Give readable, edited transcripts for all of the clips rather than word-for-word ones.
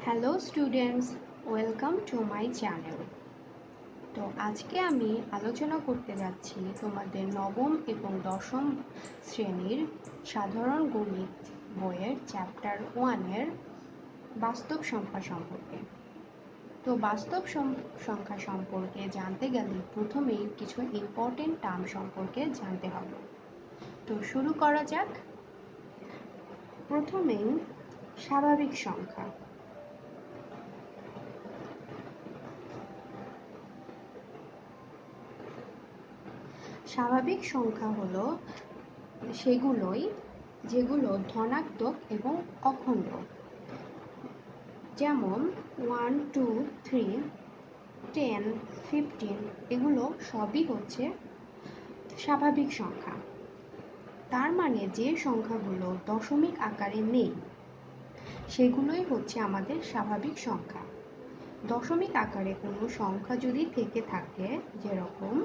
Hello students, welcome to my channel. তো আজকে আমি আলোচনা করতে যাচ্ছি তোমাদের নবম এবং দশম শ্রেণীর সাধারণ গণিত বইয়ের চ্যাপ্টার 1-এর বাস্তব সংখ্যা সম্পর্কে। তো বাস্তব সংখ্যা সম্পর্কে জানতে গেলে প্রথমেই কিছু ইম্পর্টেন্ট টার্ম সম্পর্কে জানতে হবে। তো শুরু করা যাক। প্রথমেই স্বাভাবিক সংখ্যা। স্বাভাবিক সংখ্যা হলো সেগুলোই যেগুলো ধনাত্মক এবং অখণ্ড, যেমন 1, 2, 3, 10, 15 এগুলো সবই হচ্ছে স্বাভাবিক সংখ্যা। তার মানে যে সংখ্যাগুলো দশমিক আকারে নেই সেগুলোই হচ্ছে আমাদের স্বাভাবিক সংখ্যা। দশমিক আকারে কোনো সংখ্যা যদি থেকে থাকে, যেরকম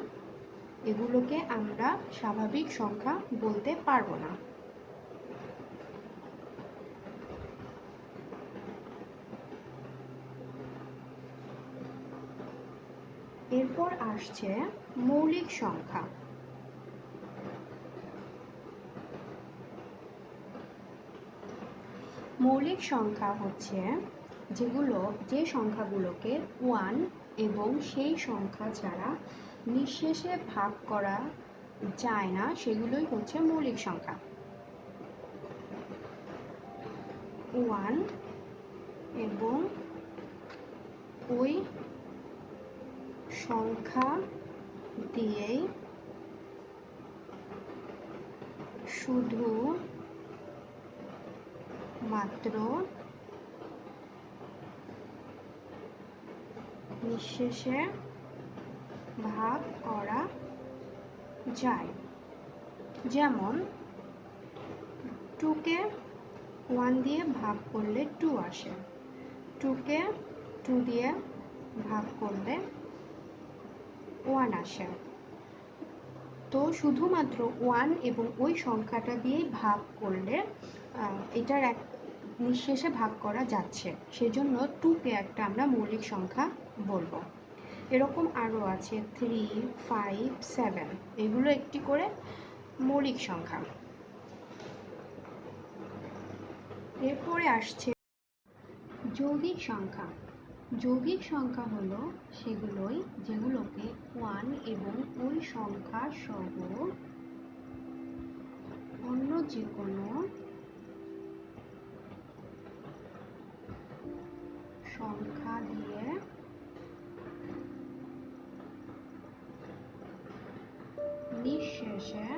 এগুলোকে আমরা স্বাভাবিক সংখ্যা বলতে পারবো না। এরপর আসছে মৌলিক সংখ্যা। মৌলিক সংখ্যা হচ্ছে যে সংখ্যাগুলোকে 1 এবং সেই সংখ্যা ছাড়া নিঃশেষে ভাগ করা যায় না, সেগুলোই হচ্ছে মৌলিক সংখ্যা। 1 এবং ওই সংখ্যা দিয়েই শুধু মাত্র নিঃশেষে ভাগ করা যায়। যেমন 2 কে 1 দিয়ে ভাগ করলে 2 আসে, 2 কে 2 দিয়ে ভাগ করলে 1 আসে। তো শুধুমাত্র 1 এবং ওই সংখ্যাটা দিয়েই ভাগ করলে এটার এক নিঃশেষে ভাগ করা যাচ্ছে, সেজন্য 2 কে একটা আমরা মৌলিক সংখ্যা বলবো। এরকম আরও আছে 3, 5, 7 এগুলো একটি করে মৌলিক সংখ্যা। এরপরে আসছে যৌগিক সংখ্যা। যৌগিক সংখ্যা হলো যেগুলোকে 1 এবং ওই সংখ্যা সহ অন্য যে কোনো সংখ্যা দিয়ে নিঃশেষে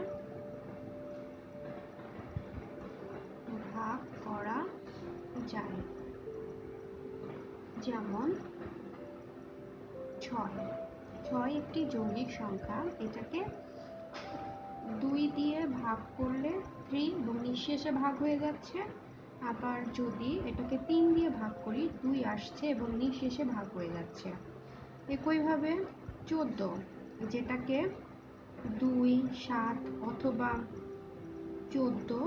ভাগ করা যায়। যেমন 6 একটি যৌগিক সংখ্যা। এটাকে 2 দিয়ে ভাগ করলে 3 এবং নিঃশেষে ভাগ হয়ে যাচ্ছে। আবার যদি এটাকে 3 দিয়ে ভাগ করি 2 আসছে এবং নিঃশেষে ভাগ হয়ে যাচ্ছে। একইভাবে 14, যেটাকে 2, 7 অথবা 14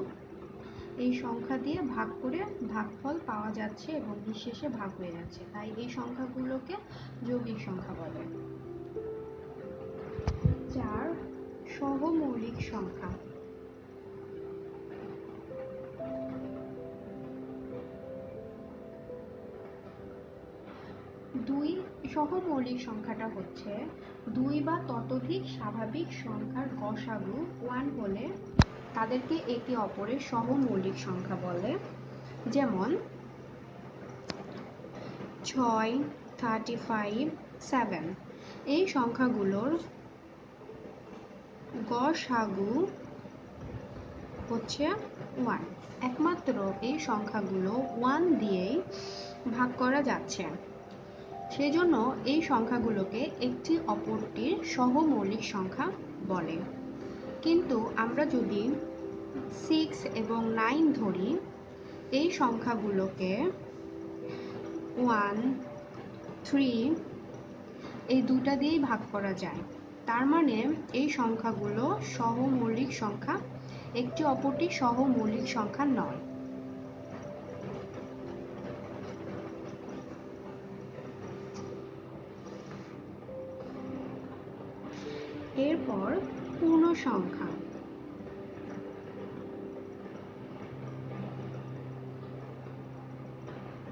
এই সংখ্যা দিয়ে ভাগ করে ভাগফল পাওয়া যাচ্ছে এবং নিঃশেষে ভাগ হয়ে যাচ্ছে, তাই এই সংখ্যাগুলোকে যৌগিক সংখ্যা বলে। 4 সহমৌলিক সংখ্যা। সহমৌলিক সংখ্যাটা হচ্ছে 2 বা ততোধিক স্বাভাবিক সংখ্যার গসাগু 1 হলে তাদেরকে একে অপরের সহমৌলিক সংখ্যা বলে। যেমন 6, 35, 7 এই সংখ্যাগুলোর গসাগু হচ্ছে 1। একমাত্র এই সংখ্যাগুলো 1 দিয়েই ভাগ করা যাচ্ছে, সেজন্য এই সংখ্যাগুলোকে একটি অপরটির সহমৌলিক সংখ্যা বলে। কিন্তু আমরা যদি 6 এবং 9 ধরি, এই সংখ্যাগুলোকে 1, 3 এই দুটা দিয়েই ভাগ করা যায়। তার মানে এই সংখ্যাগুলো সহমৌলিক সংখ্যা, একটি অপরটি সহমৌলিক সংখ্যা নয়। এরপর পূর্ণ সংখ্যা।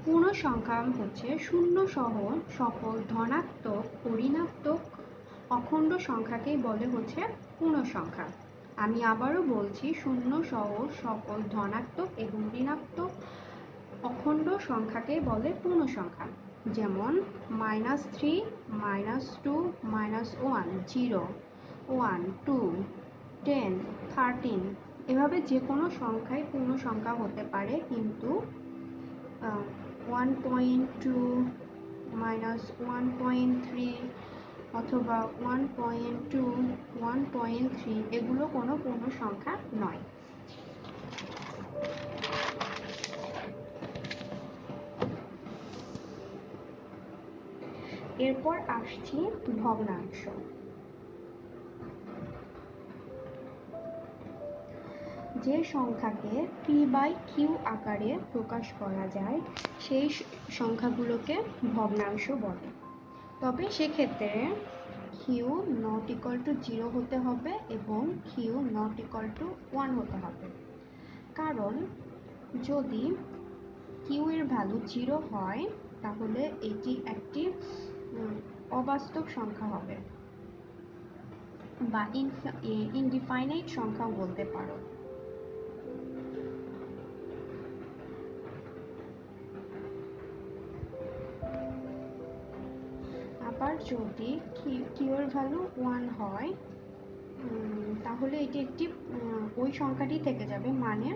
পূর্ণ সংখ্যা হচ্ছে শূন্য সহ সকল ধনাত্মক ও ঋণাত্মক অখণ্ড সংখ্যাকেই বলে হচ্ছে পূর্ণ সংখ্যা। আমি আবারও বলছি, শূন্য সহ সকল ধনাত্মক এবং ঋণাত্মক অখণ্ড সংখ্যাকে বলে পূর্ণ সংখ্যা। যেমন -3, -2, -1, 0, 1, 2, 10, 13 এভাবে যে কোনো সংখ্যাই পূর্ণ সংখ্যা হতে পারে, কিন্তু 1.2, -1.3 অথবা 1.2, 1.3 এগুলো কোনো পূর্ণ সংখ্যা নয়। এরপর আসছি ভগ্নাংশ। যে সংখ্যাকে p/q আকারে প্রকাশ করা যায় সেই সংখ্যাগুলোকে ভগ্নাংশ বলে। তবে সেক্ষেত্রে q ≠ 0 হতে হবে এবং q ≠ 1 হতে হবে। কারণ যদি q এর ভ্যালু 0 হয় তাহলে এটি একটি অবাস্তব সংখ্যা হবে বা ইনডিফাইনাইট সংখ্যাও বলতে পারো। আবার যদি q এর ভ্যালু 1 হয় তাহলে এটি একটি ওই সংখ্যাটি থেকে যাবে, মানে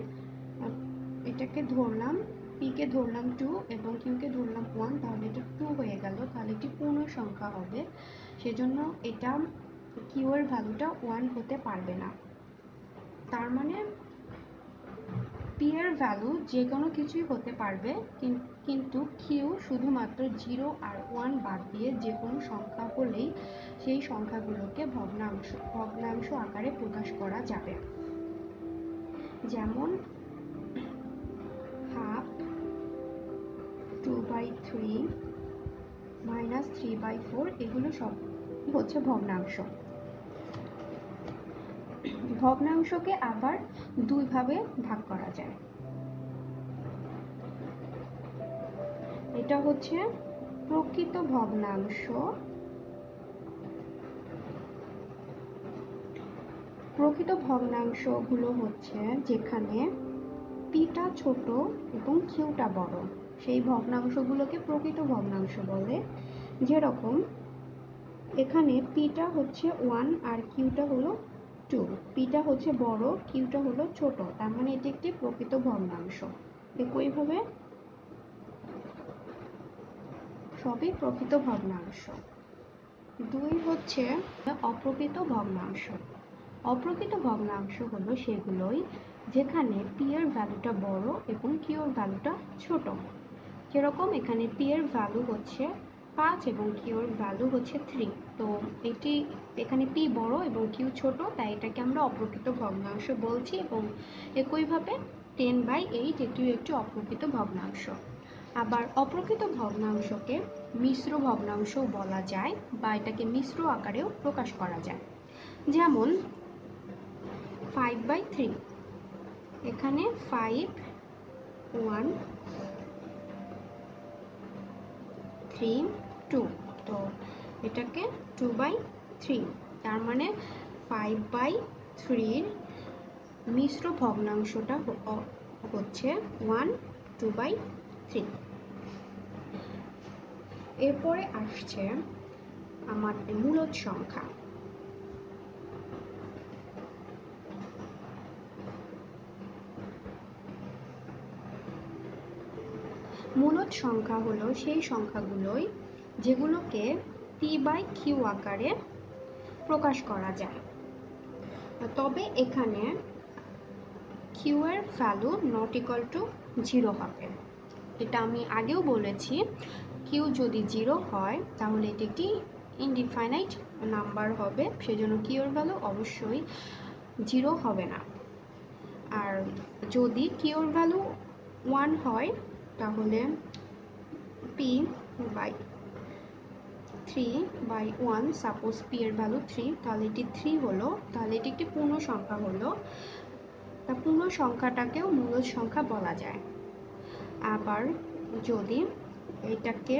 এটাকে ধরলাম, p কে ধরলাম 2 এবং q কে ধরলাম 1, তাহলে এটা 2 হয়ে গেল, তাহলে এটি পূর্ণ সংখ্যা হবে। সেজন্য এটা q এর ভ্যালুটা 1 হতে পারবে না। তার মানে p এর ভ্যালু যে কোনো কিছুই হতে পারবে, কিন্তু q শুধুমাত্র 0 আর 1 বাদ দিয়ে যে কোনো সংখ্যা হলেই সেই সংখ্যাগুলোকে ভগ্নাংশ আকারে প্রকাশ করা যাবে। যেমন 1/2, 2/3, -3/4 এগুলো সব হচ্ছে ভগ্নাংশ। ভগ্নাংশকে আবার দুই ভাবে ভাগ করা যায়। এটা হচ্ছে প্রকৃত ভগ্নাংশ, প্রকৃত ভগ্নাংশগুলো হচ্ছে যেখানে পিটা ছোট এবং কিউটা বড়, সেই ভগ্নাংশগুলোকে প্রকৃত ভগ্নাংশ বলে। যেরকম এখানে পিটা হচ্ছে 1 আর কিউটা হলো 2, পিটা হচ্ছে বড়, কিউটা হলো ছোট, তার মানে এটি একটি প্রকৃত ভগ্নাংশ। একইভাবে সবই প্রকৃত ভগ্নাংশ। 2 হচ্ছে অপ্রকৃত ভগ্নাংশ। অপ্রকৃত ভগ্নাংশ হলো সেগুলোই যেখানে p এর ভ্যালুটা বড় এবং q এর ভ্যালুটা ছোট। যেরকম এখানে p এর ভ্যালু হচ্ছে 5 এবং q এর ভ্যালু হচ্ছে 3, তো এটি এখানে p বড় এবং q ছোট, তাই এটাকে আমরা অপ্রকৃত ভগ্নাংশ বলছি। এবং একইভাবে 10/8 এটিও একটি অপ্রকৃত ভগ্নাংশ। আবার অপ্রকৃত ভগ্নাংশকে মিশ্র ভগ্নাংশও বলা যায় বা এটাকে মিশ্র আকারেও প্রকাশ করা যায়। যেমন 5/3, এখানে 5, 1, 3, 2, তো এটাকে 2/3, তার মানে 5/3 মিশ্র ভগ্নাংশটা হচ্ছে 1, 2/3। এরপরে আসছে আমাদের মূলদ সংখ্যা। মূলদ সংখ্যা হলো সেই সংখ্যাগুলোই যেগুলোকে p/q আকারে প্রকাশ করা যায়। তবে এখানে q এর ভ্যালু ≠0 হবে। এটা আমি আগেও বলেছি, q যদি 0 হয় তাহলে এটি একটি ইনডিফাইনাইট নাম্বার হবে, সেজন্য q এর ভ্যালু অবশ্যই 0 হবে না। আর যদি q এর ভ্যালু 1 হয় তাহলে p/q 3/1, সাপোজ পি এর ভ্যালু 3, তাহলে এটি 3 হলো, তাহলে এটি একটি পূর্ণ সংখ্যা হলো। তা পূর্ণ সংখ্যাটাকেও মূলদ সংখ্যা বলা যায়। আবার যদি এটাকে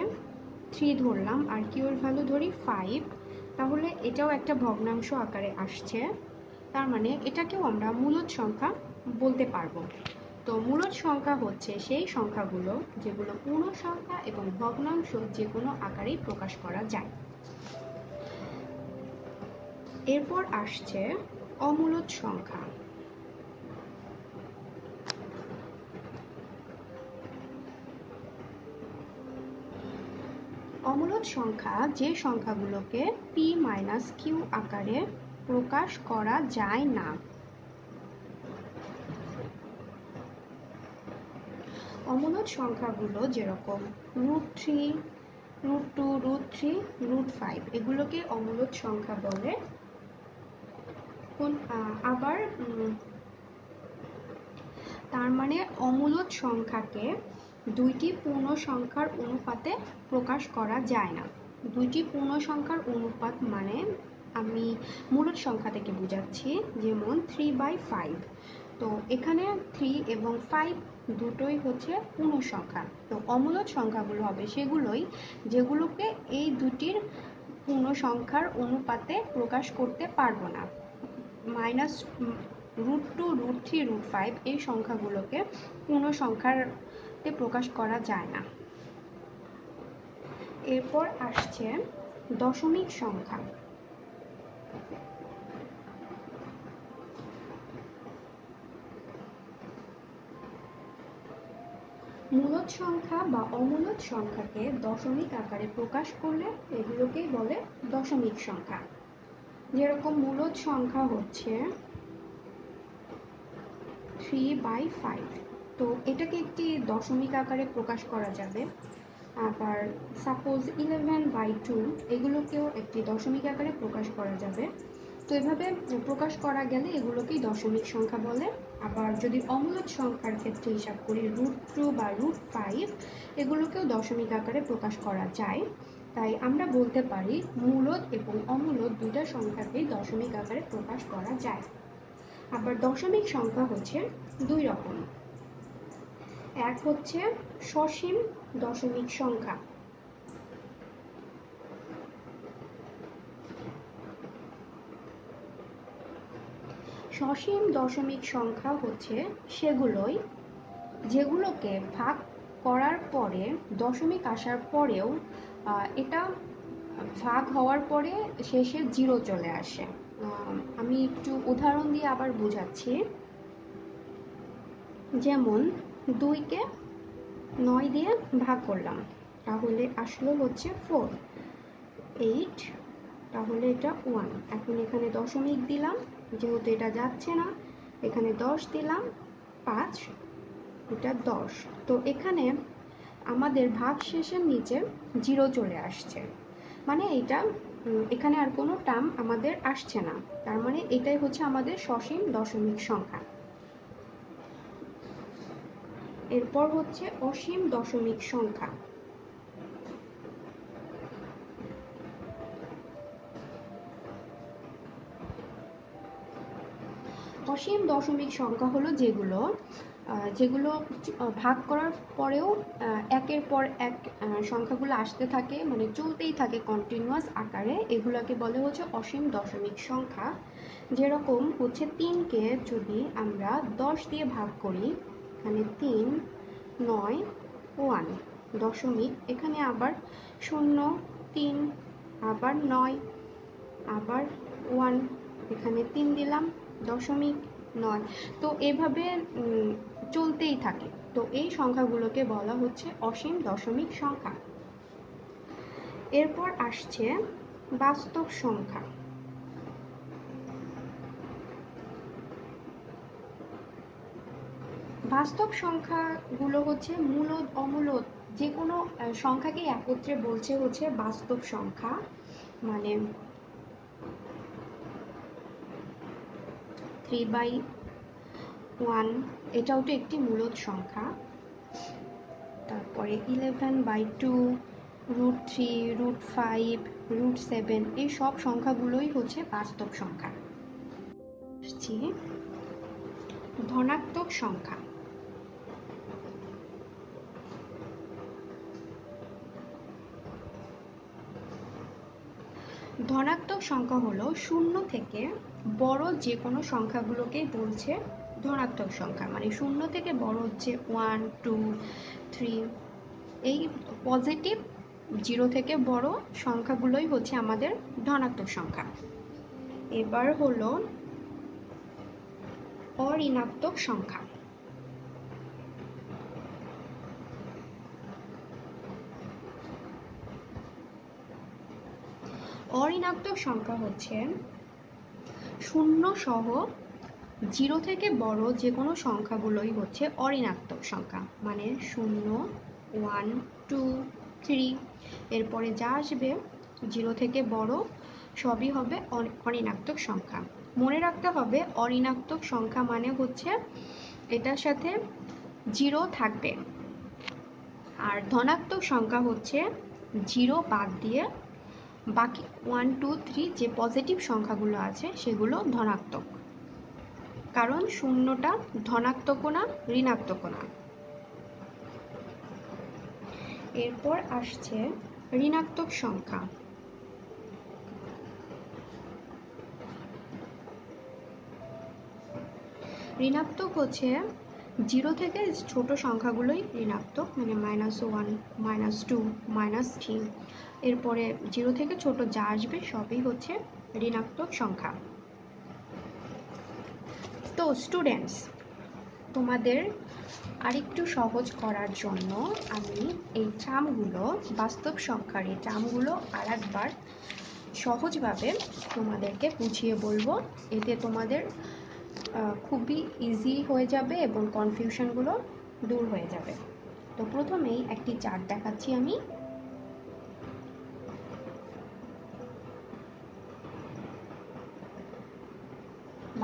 3 ধরলাম আর কিউ এর ভ্যালু ধরি 5, তাহলে এটাও একটা ভগ্নাংশ আকারে আসছে, তার মানে এটাকেও আমরা মূলদ সংখ্যা বলতে পারবো। তো মূলদ সংখ্যা হচ্ছে সেই সংখ্যাগুলো যেগুলো পূর্ণ সংখ্যা এবং ভগ্নাংশ যে কোনো আকারেই প্রকাশ করা যায়। এরপর আসছে অমূলদ সংখ্যা। অমূলদ সংখ্যা যে সংখ্যাগুলোকে পি মাইনাস কিউ আকারে প্রকাশ করা যায় না। অমূলদ সংখ্যাগুলো যেরকম √3, √2, √3, √5 এগুলোকে অমূলদ সংখ্যা বলে। আবার তার মানে অমূলদ সংখ্যাকে দুইটি পূর্ণ সংখ্যার অনুপাতে প্রকাশ করা যায় না। দুইটি পূর্ণ সংখ্যার অনুপাত মানে আমি মূলদ সংখ্যা থেকে বোঝাচ্ছি, যেমন 3/5। তো এখানে 3 এবং 5 দুটোই হচ্ছে পূর্ণ সংখ্যা। তো অমূলদ সংখ্যাগুলো হবে সেগুলোই যেগুলোকে এই দুটির পূর্ণ সংখ্যার অনুপাতে প্রকাশ করতে পারবো না। -√2, √3, √5 এই সংখ্যাগুলোকে পূর্ণ সংখ্যাতে প্রকাশ করা যায় না। এরপর আসছে দশমিক সংখ্যা। মূলদ সংখ্যা বা অমূলদ সংখ্যাকে দশমিক আকারে প্রকাশ করলে এগুলোকেই বলে দশমিক সংখ্যা। যেরকম মূলদ সংখ্যা হচ্ছে 3/5, তো এটাকে একটি দশমিক আকারে প্রকাশ করা যাবে। আবার সাপোজ 11/2 এগুলোকেও একটি দশমিক আকারে প্রকাশ করা যাবে। তো এভাবে প্রকাশ করা গেলে এগুলোকেই দশমিক সংখ্যা বলে। আবার যদি অমূলদ সংখ্যার ক্ষেত্রে হিসাব করি √2 বা √5 এগুলোকেও দশমিক আকারে প্রকাশ করা যায়। তাই আমরা বলতে পারি মূলদ এবং অমূলদ দুইটা সংখ্যাকেই দশমিক আকারে প্রকাশ করা যায়। আবার দশমিক সংখ্যা হচ্ছে দুই রকম। এক হচ্ছে সসীম দশমিক সংখ্যা। সসীম দশমিক সংখ্যা হচ্ছে সেগুলোই যেগুলোকে ভাগ করার পরে দশমিক আসার পরেও এটা ভাগ হওয়ার পরে শেষে 0 চলে আসে। আমি একটু উদাহরণ দিয়ে আবার বোঝাচ্ছি। যেমন 2কে 9 দিয়ে ভাগ করলাম, তাহলে আসলো হচ্ছে 4। 8, তাহলে এটা 1। এখন এখানে দশমিক দিলাম, যেহেতু এটা যাচ্ছে না, এখানে 10 দিলাম, 5, এটা 10। তো এখানে আমাদের ভাগ শেষের নিচে 0 চলে আসছে, মানে এটা এখানে আর কোনো টার্ম আমাদের আসছে না। তার মানে এটাই হচ্ছে আমাদের সসীম দশমিক সংখ্যা। এরপর হচ্ছে অসীম দশমিক সংখ্যা। অসীম দশমিক সংখ্যা হলো যেগুলো ভাগ করার পরেও একের পর এক সংখ্যাগুলো আসতে থাকে, মানে চলতেই থাকে কন্টিনিউয়াস আকারে, এগুলোকে বলে হচ্ছে অসীম দশমিক সংখ্যা। যেরকম হচ্ছে 3কে যদি আমরা 10 দিয়ে ভাগ করি, এখানে 3, 9, 1 দশমিক, এখানে আবার 0, 3, আবার 9, আবার 1, এখানে 3 দিলাম, দশমিক 9। তো এভাবে চলতেই থাকে। তো এই সংখ্যাগুলোকে বলা হচ্ছে অসীম দশমিক সংখ্যা। এরপর আসছে বাস্তব সংখ্যা। বাস্তব সংখ্যাগুলো হচ্ছে মূলদ অমূলদ যে কোনো সংখ্যাকে একত্রে বলছে হচ্ছে বাস্তব সংখ্যা। মানে 3/1 এটাও তো একটি মূলদ সংখ্যা। তারপরে 11/2, √3, √5, √7 এই সব সংখ্যাগুলোই হচ্ছে বাস্তব সংখ্যা। ধনাত্মক সংখ্যা। ধনাত্মক সংখ্যা হলো শূন্য থেকে বড় যে কোনো সংখ্যাগুলোকেই বলছে ধনাত্মক সংখ্যা, মানে শূন্য থেকে বড় হচ্ছে 1, 2, 3, এই পজিটিভ 0 থেকে বড় সংখ্যাগুলোই হচ্ছে আমাদের ধনাত্মক সংখ্যা। এবার হলো অঋণাত্মক সংখ্যা। অঋণাত্মক সংখ্যা হচ্ছে শূন্য সহ 0 থেকে বড় যে কোনো সংখ্যাগুলোই হচ্ছে অঋণাত্মক সংখ্যা, মানে 0, 1, 2, 3 এরপরে যা আসবে 0 থেকে বড় সবই হবে অঋণাত্মক সংখ্যা। মনে রাখতে হবে অঋণাত্মক সংখ্যা মানে হচ্ছে এটার সাথে 0 থাকবে, আর ধনাত্মক সংখ্যা হচ্ছে 0 বাদ দিয়ে বাকি 1, 2, 3 যে পজিটিভ সংখ্যাগুলো আছে সেগুলো ধনাত্মক, কারণ শূন্যটা ধনাত্মকও না ঋণাত্মকও না। এরপর আসছে ঋণাত্মক সংখ্যা। ঋণাত্মক হচ্ছে 0 থেকে ছোট সংখ্যাগুলোই ঋণাত্মক, মানে -1, -2, -3 এরপরে 0 থেকে ছোট যা আসবে সবই হচ্ছে ঋণাত্মক সংখ্যা। তো স্টুডেন্টস, তোমাদের আরেকটু সহজ করার জন্য আমি এই টার্মগুলো, বাস্তব সংখ্যার এই টার্মগুলো আরেকবার সহজভাবে তোমাদেরকে বুঝিয়ে বলবো, এতে তোমাদের খুবই ইজি হয়ে যাবে এবং কনফিউশনগুলো দূর হয়ে যাবে। তো প্রথমেই একটি চার্ট দেখাচ্ছি আমি।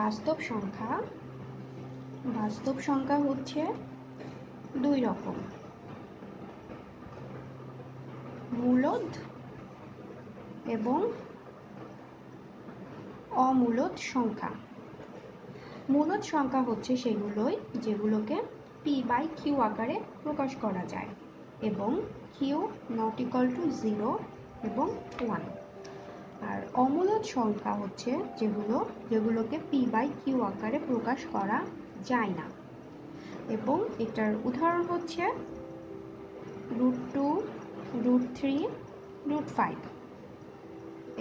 বাস্তব সংখ্যা হচ্ছে দুই রকম, মূলদ এবং অমূলদ সংখ্যা। মূলদ সংখ্যা হচ্ছে সেগুলোই যেগুলোকে p/q আকারে প্রকাশ করা যায় এবং q ≠ 0 এবং 1। আর অমূলদ সংখ্যা হচ্ছে যেগুলোকে p/q আকারে প্রকাশ করা যায় না, এবং এটার উদাহরণ হচ্ছে √2, √3, √5।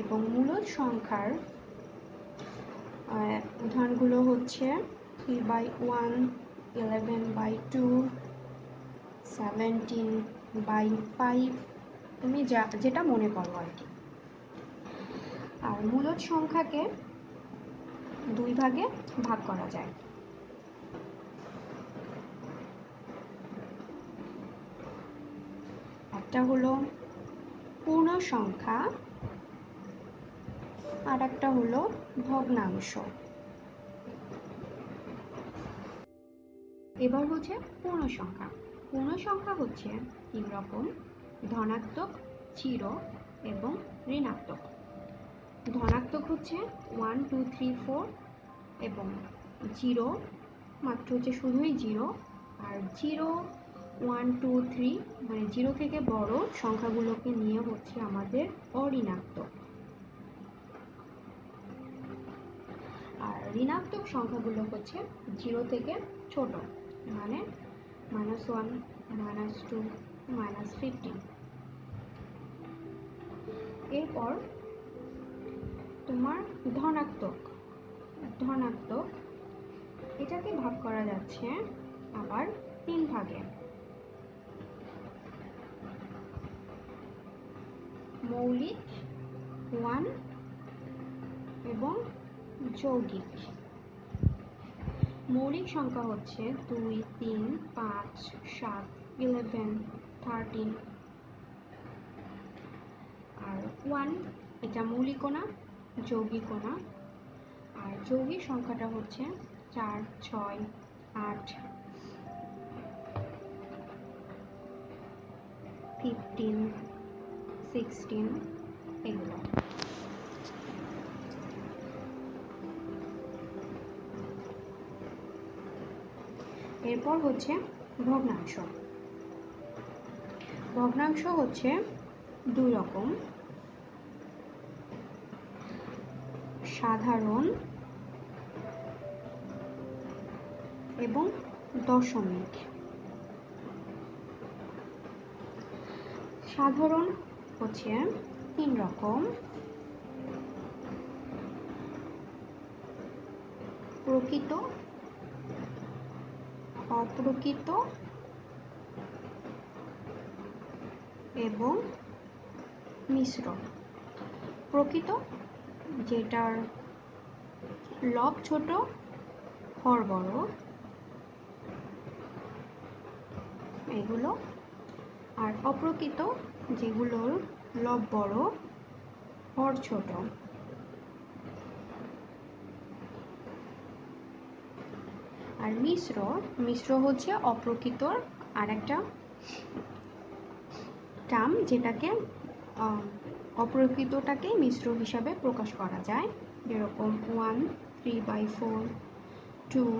এবং মূলদ সংখ্যার উদাহরণগুলো হচ্ছে 3/1, 11/2, 17/5, তুমি যেটা মনে করো আর কি। আর মূলদ সংখ্যাকে দুই ভাগে ভাগ করা যায়। একটা হলো পূর্ণ সংখ্যা আর একটা হলো ভগ্নাংশ। এবার হচ্ছে পূর্ণ সংখ্যা। পূর্ণ সংখ্যা হচ্ছে তিন রকম: ধনাত্মক, 0 এবং ঋণাত্মক। ধনাত্মক হচ্ছে 1, 2, 3, 4 এবং 0 মাত্র হচ্ছে শুধুই 0। আর 0, 1, 2, 3 মানে 0 থেকে বড় সংখ্যাগুলোকে নিয়ে হচ্ছে আমাদের অঋণাত্মক। আর ঋণাত্মক সংখ্যাগুলো হচ্ছে 0 থেকে ছোট, মানে -1, -2, -15। এরপর তোমার ধনাত্মক এটাকে ভাগ করা যাচ্ছে আবার 3 ভাগে: মৌলিক, 1 এবং যৌগিক। মৌলিক সংখ্যা হচ্ছে 2, 3, 5, 7, 11, 13 আর 1 এটা মৌলিকও না যৌগিকও না। আর যৌগিক সংখ্যাটা হচ্ছে 4, 6, 8, 15, 16 এগুলো। এরপর হচ্ছে ভগ্নাংশ। ভগ্নাংশ হচ্ছে দুই রকম, সাধারণ এবং দশমিক। সাধারণ হচ্ছে তিন রকম, প্রকৃত, অপ্রকৃত এবং মিশ্র। প্রকৃত যেটার লব ছোট হর বড়, এগুলো। আর অপ্রকৃত যেগুলোর লব বড় হর ছোট। আর মিশ্র, মিশ্র হচ্ছে অপ্রকৃতর আর একটা টার্ম, যেটাকে অপ্রকৃতটাকে মিশ্র হিসাবে প্রকাশ করা যায়, যেরকম 1, 3/4, 2,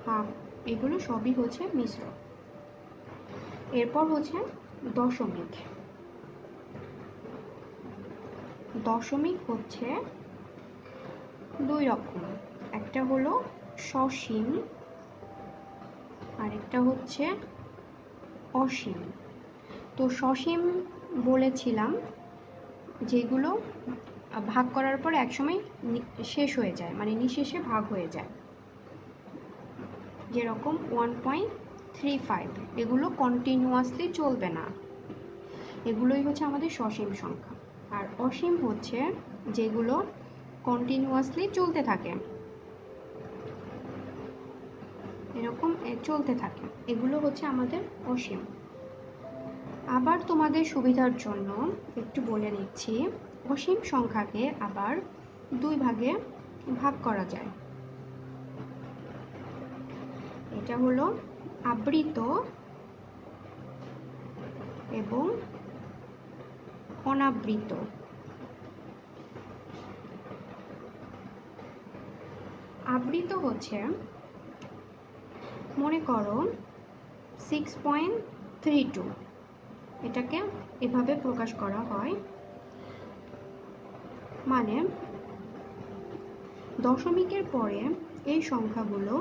হাফ, এগুলো সবই হচ্ছে মিশ্র। এরপর হচ্ছে দশমিক। দশমিক হচ্ছে দুই রকম, একটা হলো সসীম আর একটা হচ্ছে অসীম। তো সসীম বলেছিলাম যেগুলো ভাগ করার পর একসময় শেষ হয়ে যায়, মানে নিঃশেষে ভাগ হয়ে যায়, যেরকম 1.35, এগুলো কন্টিনিউয়াসলি চলবে না, এগুলোই হচ্ছে আমাদের সসীম সংখ্যা। আর অসীম হচ্ছে যেগুলো কন্টিনিউয়াসলি চলতে থাকে, এরকম চলতে থাকে, এগুলো হচ্ছে আমাদের অসীম। আবার তোমাদের সুবিধার জন্য একটু বলে নিচ্ছি, অসীম সংখ্যাকে আবার দুই ভাগে ভাগ করা যায়। এটা হলো আবৃত এবং অনাবৃত। আবৃত হচ্ছে, মনে করো 6.32, এটাকে এভাবে প্রকাশ করা হয়, মানে দশমিকের পরে এই সংখ্যাগুলো,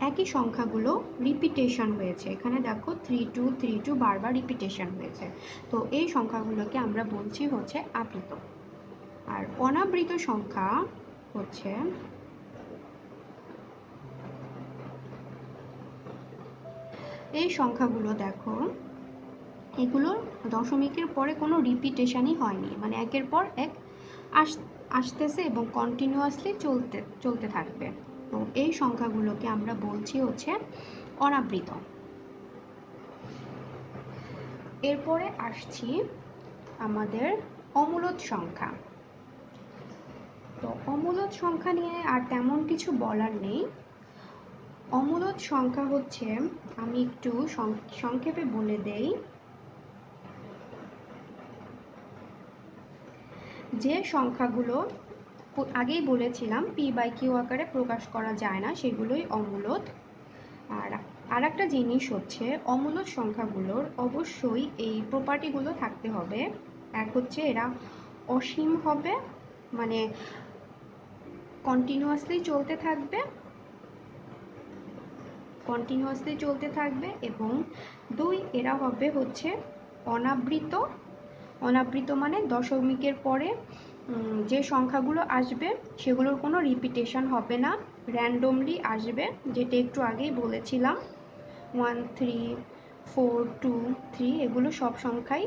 একই সংখ্যাগুলো রিপিটেশন হয়েছে। এখানে দেখো 3232 বারবার রিপিটেশন হয়েছে, তো এই সংখ্যাগুলোকে আমরা বলছি হচ্ছে আবৃত। আর অনাবৃত সংখ্যা হচ্ছে এই সংখ্যাগুলো, দেখো এগুলো দশমিকের পরে কোনো রিপিটেশনই হয়নি, মানে একের পর এক আসতেছে এবং কন্টিনিউয়াসলি চলতে থাকবে, তো এই সংখ্যাগুলোকে আমরা বলছি হচ্ছে অনাবৃত। এরপরে আসছি আমাদের অমূলদ সংখ্যা। তো অমূলদ সংখ্যা নিয়ে আর তেমন কিছু বলার নেই। অমূলদ সংখ্যা হচ্ছে, আমি একটু সংক্ষেপে বলে দেই, যে সংখ্যাগুলো আগেই বলেছিলাম p/q আকারে প্রকাশ করা যায় না, সেগুলোই অমূলদ। আর একটা জিনিস হচ্ছে, অমূলদ সংখ্যাগুলোর অবশ্যই এই প্রপার্টিগুলো থাকতে হবে। এক হচ্ছে এরা অসীম হবে, মানে কন্টিনিউয়াসলি চলতে থাকবে, এবং দুই, এরা হবে হচ্ছে অনাবৃত। অনাবৃত মানে দশমিকের পরে যে সংখ্যাগুলো আসবে সেগুলোর কোনো রিপিটেশন হবে না, র্যান্ডমলি আসবে, যেটা একটু আগেই বলেছিলাম 1, 3, 4, 2, 3, এগুলো সব সংখ্যাই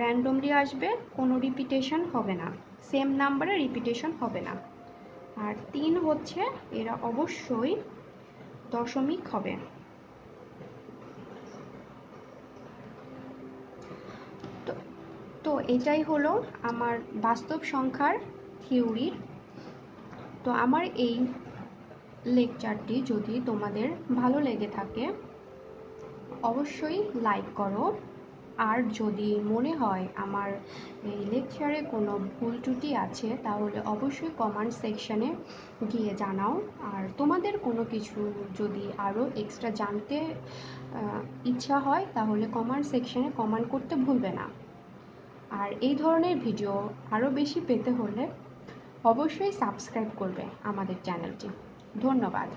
র্যান্ডমলি আসবে, কোনো রিপিটেশন হবে না, সেম নাম্বারে রিপিটেশন হবে না। আর তিন হচ্ছে এরা অবশ্যই দশমিক হবে। তো এটাই হলো আমার বাস্তব সংখ্যার থিওরি। তো আমার এই লেকচারটি যদি তোমাদের ভালো লেগে থাকে অবশ্যই লাইক করো, আর যদি মনে হয় আমার এই লেকচারে কোনো ভুল ত্রুটি আছে তাহলে অবশ্যই কমেন্ট সেকশানে গিয়ে জানাও। আর তোমাদের কোনো কিছু যদি আরও এক্সট্রা জানতে ইচ্ছা হয় তাহলে কমেন্ট সেকশানে কমেন্ট করতে ভুলবে না। আর এই ধরনের ভিডিও আরও বেশি পেতে হলে অবশ্যই সাবস্ক্রাইব করবে আমাদের চ্যানেলটি। ধন্যবাদ।